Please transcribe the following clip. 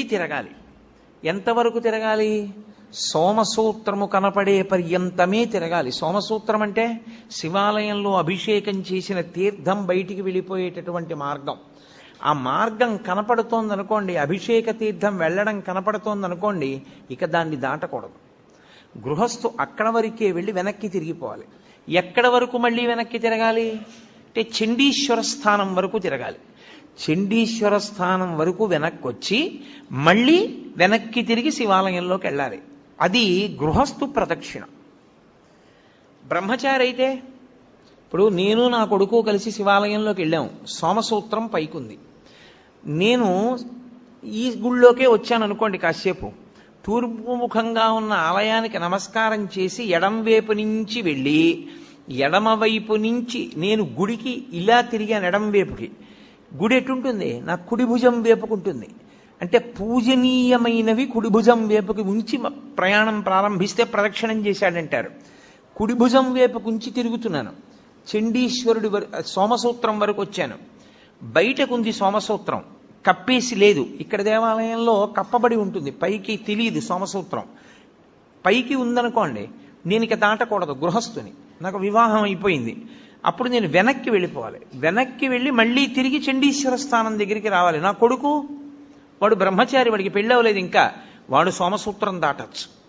తిరగాలి. ఎంతవరకు తిరగాలి? సోమసూత్రము కనపడే పర్యంతమే తిరగాలి. సోమసూత్రం అంటే శివాలయంలో అభిషేకం చేసిన తీర్థం బయటికి వెళ్ళిపోయేటటువంటి మార్గం. ఆ మార్గం కనపడుతోందనుకోండి, అభిషేక తీర్థం వెళ్ళడం కనపడుతోందనుకోండి, ఇక దాన్ని దాటకూడదు. గృహస్థు అక్కడ వరకే వెళ్ళి వెనక్కి తిరిగిపోవాలి. ఎక్కడ వరకు మళ్ళీ వెనక్కి తిరగాలి అంటే చండీశ్వర స్థానం వరకు తిరగాలి. చండీశ్వర స్థానం వరకు వెనక్కి వచ్చి మళ్ళీ వెనక్కి తిరిగి శివాలయంలోకి వెళ్ళాలి. అది గృహస్థు ప్రదక్షిణ. బ్రహ్మచారి అయితే, ఇప్పుడు నేను నా కొడుకు కలిసి శివాలయంలోకి వెళ్ళాము, సోమసూత్రం పైకుంది, నేను ఈ గుళ్ళోకే వచ్చాను అనుకోండి, కాసేపు తూర్పుముఖంగా ఉన్న ఆలయానికి నమస్కారం చేసి ఎడంవైపు నుంచి వెళ్ళి ఎడమవైపు నుంచి నేను గుడికి ఇలా తిరిగాను. ఎడంవైపుకి గుడి ఎటుంటుంది? నా కుడి భుజం వేపుకుంటుంది. అంటే పూజనీయమైనవి కుడి భుజం వేపుకి ఉంచి ప్రయాణం ప్రారంభిస్తే ప్రదక్షిణం చేశాడంటారు. కుడి భుజం వేపుకుంచి తిరుగుతున్నాను. చండీశ్వరుడి సోమసూత్రం వరకు వచ్చాను. బయటకుంది సోమసూత్రం, కప్పేసి లేదు. ఇక్కడ దేవాలయంలో కప్పబడి ఉంటుంది, పైకి తెలియదు సోమసూత్రం. పైకి ఉందనుకోండి, నేను ఇక దాటకూడదు గృహస్థుని, నాకు వివాహం అయిపోయింది. అప్పుడు నేను వెనక్కి వెళ్ళిపోవాలి. వెనక్కి వెళ్ళి మళ్ళీ తిరిగి చండీశ్వర స్థానం దగ్గరికి రావాలి. నా కొడుకు, వాడు బ్రహ్మచారి, వాడికి పెళ్ళి అవ్వలేదు ఇంకా, వాడు సోమసూత్రం దాటచ్చు.